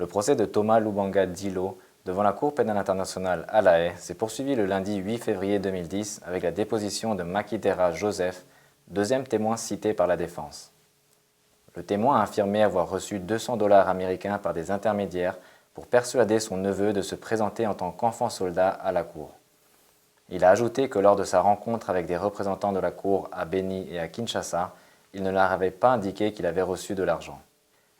Le procès de Thomas Lubanga Dilo devant la Cour pénale internationale à La Haye s'est poursuivi le lundi 8 février 2010 avec la déposition de Makidera Joseph, deuxième témoin cité par la défense. Le témoin a affirmé avoir reçu 200 $ américains par des intermédiaires pour persuader son neveu de se présenter en tant qu'enfant soldat à la Cour. Il a ajouté que lors de sa rencontre avec des représentants de la Cour à Beni et à Kinshasa, il ne leur avait pas indiqué qu'il avait reçu de l'argent.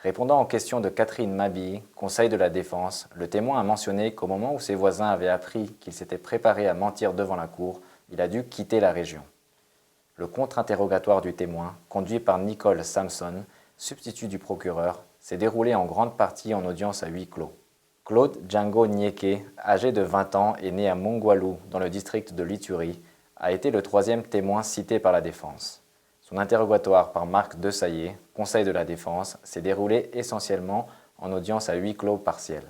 Répondant aux questions de Catherine Mabi, conseil de la défense, le témoin a mentionné qu'au moment où ses voisins avaient appris qu'il s'était préparé à mentir devant la Cour, il a dû quitter la région. Le contre-interrogatoire du témoin, conduit par Nicole Samson, substitut du procureur, s'est déroulé en grande partie en audience à huis clos. Claude Django Nyeke, âgé de 20 ans et né à Mongwalu, dans le district de l'Ituri, a été le troisième témoin cité par la défense. Son interrogatoire par Marc Desailly, conseil de la défense, s'est déroulé essentiellement en audience à huis clos partiel.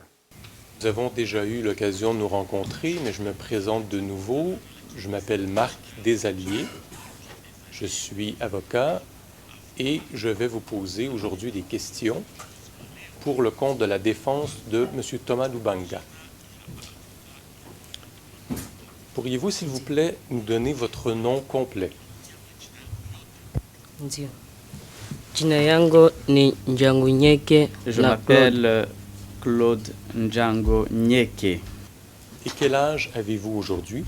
Nous avons déjà eu l'occasion de nous rencontrer, mais je me présente de nouveau. Je m'appelle Marc Desailly, je suis avocat et je vais vous poser aujourd'hui des questions pour le compte de la défense de M. Thomas Lubanga. Pourriez-vous, s'il vous plaît, nous donner votre nom complet? Je m'appelle Claude Django Nyeke. Et quel âge avez-vous aujourd'hui?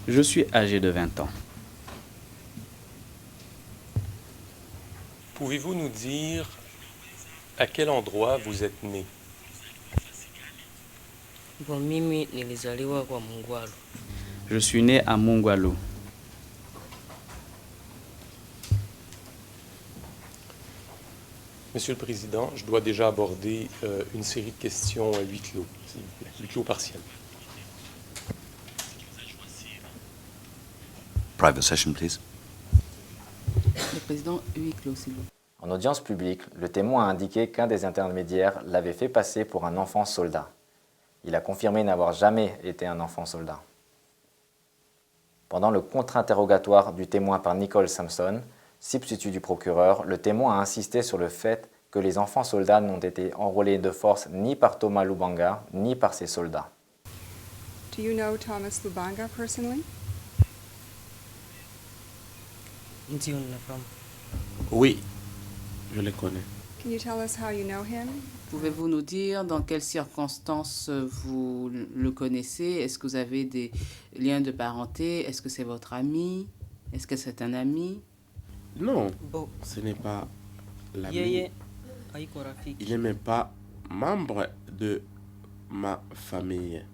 Je suis âgé de 20 ans. Pouvez-vous nous dire à quel endroit vous êtes né? Je suis né à Mongwalu. Monsieur le Président, je dois déjà aborder une série de questions à huis clos, s'il vous plaît, huis clos partiel. Private session, please. Le président, huis clos, s'il vous plaît. En audience publique, le témoin a indiqué qu'un des intermédiaires l'avait fait passer pour un enfant soldat. Il a confirmé n'avoir jamais été un enfant soldat. Pendant le contre-interrogatoire du témoin par Nicole Samson, substitut du procureur, le témoin a insisté sur le fait que les enfants soldats n'ont été enrôlés de force ni par Thomas Lubanga, ni par ses soldats. Do you know Thomas Lubanga personally? Oui, je le connais. Can you tell us how you know him? Pouvez-vous nous dire dans quelles circonstances vous le connaissez? Est-ce que vous avez des liens de parenté? Est-ce que c'est votre ami? Est-ce que c'est un ami? Non, ce n'est pas l'ami. Il n'est même pas membre de ma famille.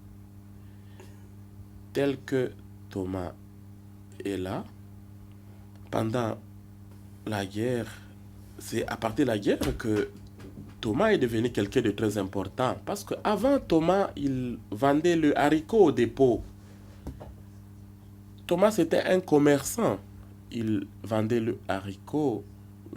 Tel que Thomas est là, pendant la guerre, c'est à partir de la guerre que Thomas est devenu quelqu'un de très important. Parce qu'avant, Thomas, il vendait le haricot au dépôt. Thomas, c'était un commerçant. Il vendait le haricot.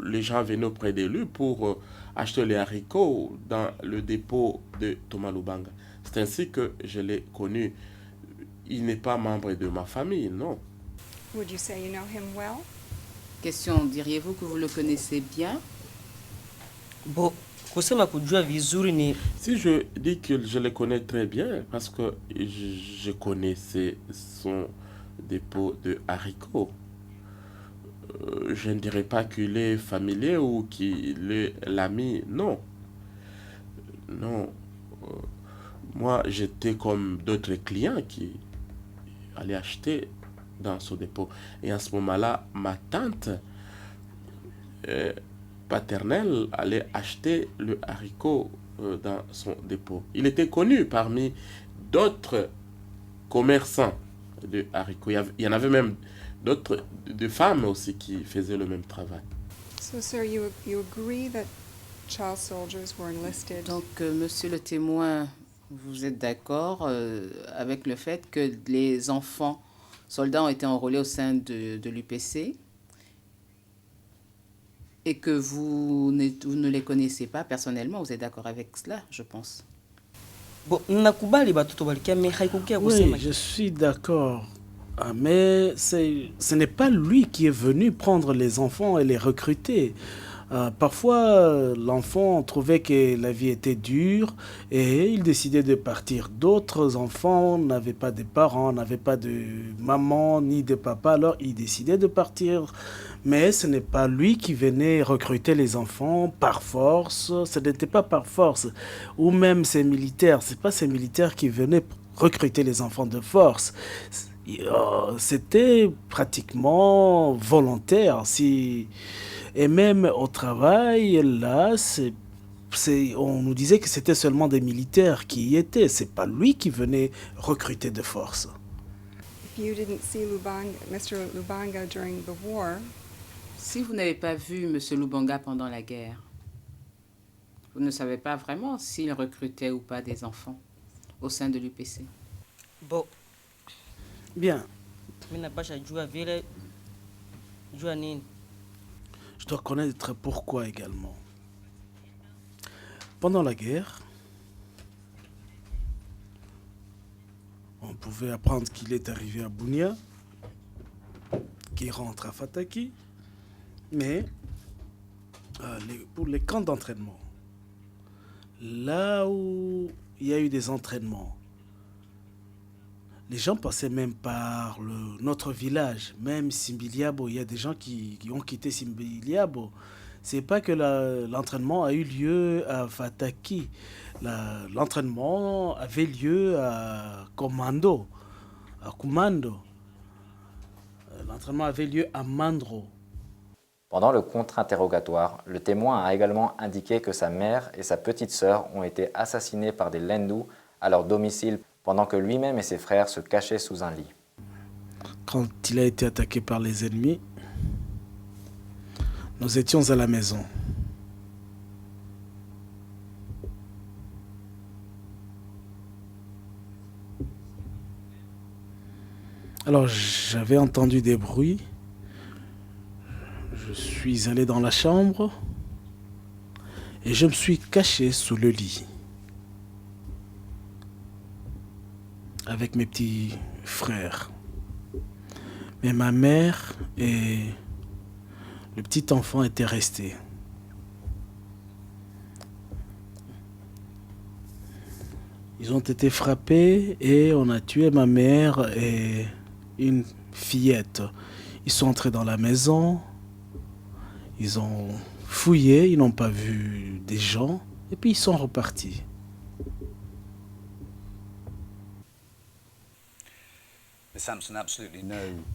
Les gens venaient auprès de lui pour acheter les haricots dans le dépôt de Thomas Lubanga. C'est ainsi que je l'ai connu. Il n'est pas membre de ma famille, non. Would you say you know him well? Question, diriez-vous que vous le connaissez bien? Si je dis que je le connais très bien, parce que je connaissais son dépôt de haricots, je ne dirais pas qu'il est familier ou qu'il est l'ami, non. Non. Moi, j'étais comme d'autres clients qui allaient acheter dans ce dépôt. Et à ce moment-là, ma tante paternelle allait acheter le haricot dans son dépôt. Il était connu parmi d'autres commerçants de haricots. Il y en avait même d'autres, de femmes aussi qui faisaient le même travail. So, sir, you agree that child soldiers were enlisted? Donc, monsieur le témoin, vous êtes d'accord avec le fait que les enfants soldats ont été enrôlés au sein de l'UPC et que vous ne les connaissez pas personnellement, vous êtes d'accord avec cela, je pense. Oui, je suis d'accord Mais ce n'est pas lui qui est venu prendre les enfants et les recruter. Parfois, l'enfant trouvait que la vie était dure et il décidait de partir. D'autres enfants n'avaient pas de parents, n'avaient pas de maman ni de papa, alors il décidait de partir. Mais ce n'est pas lui qui venait recruter les enfants par force, ce n'était pas par force. Ou même ces militaires, ce n'est pas ces militaires qui venaient recruter les enfants de force. C'était pratiquement volontaire. Et même au travail, là, on nous disait que c'était seulement des militaires qui y étaient. C'est pas lui qui venait recruter de force. If you didn't see Mr. Lubanga during the war, Si vous n'avez pas vu M. Lubanga pendant la guerre, vous ne savez pas vraiment s'il recrutait ou pas des enfants au sein de l'UPC. Bon, Bien, mina basha jua vile jua nini? je dois connaître pourquoi également. Pendant la guerre, on pouvait apprendre qu'il est arrivé à Bunia, qu'il rentre à Fataki, mais pour les camps d'entraînement, là où il y a eu des entraînements, les gens passaient même par notre village, même Simbiliabo. Il y a des gens qui ont quitté Simbiliabo. C'est pas que l'entraînement a eu lieu à Fataki. L'entraînement avait lieu à Komando, à Kumando. L'entraînement avait lieu à Mandro. Pendant le contre-interrogatoire, le témoin a également indiqué que sa mère et sa petite sœur ont été assassinés par des Lendou à leur domicile pendant que lui-même et ses frères se cachaient sous un lit. Quand il a été attaqué par les ennemis, nous étions à la maison. Alors j'avais entendu des bruits. Je suis allé dans la chambre et je me suis caché sous le lit avec mes petits frères. Mais ma mère et le petit enfant étaient restés. Ils ont été frappés et on a tué ma mère et une fillette. Ils sont entrés dans la maison, ils ont fouillé, ils n'ont pas vu des gens et puis ils sont repartis.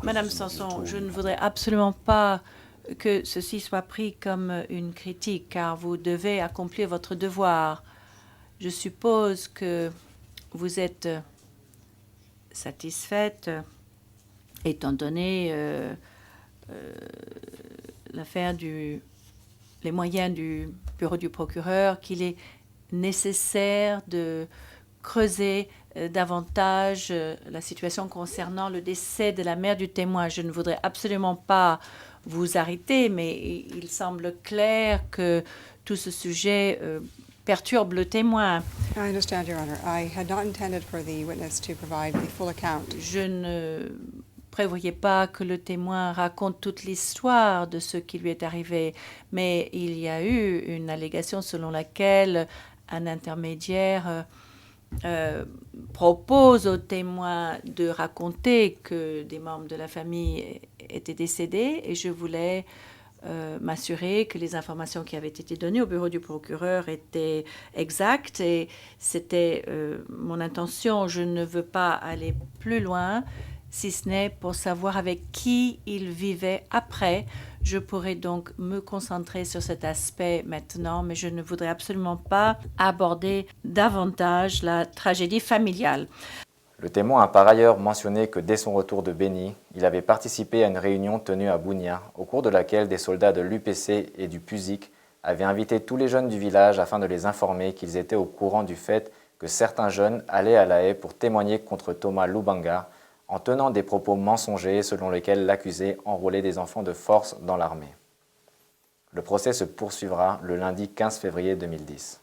Madame Sanson, je ne voudrais absolument pas que ceci soit pris comme une critique, car vous devez accomplir votre devoir. Je suppose que vous êtes satisfaite, étant donné l'affaire les moyens du bureau du procureur, qu'il est nécessaire de creuser davantage la situation concernant le décès de la mère du témoin. Je ne voudrais absolument pas vous arrêter, mais il semble clair que tout ce sujet perturbe le témoin. I understand, Your Honor. I had not intended for the witness to provide the full account. Je ne prévoyais pas que le témoin raconte toute l'histoire de ce qui lui est arrivé, mais il y a eu une allégation selon laquelle un intermédiaire propose au témoin de raconter que des membres de la famille étaient décédés, et je voulais m'assurer que les informations qui avaient été données au bureau du procureur étaient exactes, et c'était mon intention. Je ne veux pas aller plus loin, si ce n'est pour savoir avec qui il vivait après. Je pourrais donc me concentrer sur cet aspect maintenant, mais je ne voudrais absolument pas aborder davantage la tragédie familiale. Le témoin a par ailleurs mentionné que dès son retour de Beni, il avait participé à une réunion tenue à Bunia, au cours de laquelle des soldats de l'UPC et du PUSIC avaient invité tous les jeunes du village afin de les informer qu'ils étaient au courant du fait que certains jeunes allaient à La Haye pour témoigner contre Thomas Lubanga, en tenant des propos mensongers selon lesquels l'accusé enrôlait des enfants de force dans l'armée. Le procès se poursuivra le lundi 15 février 2010.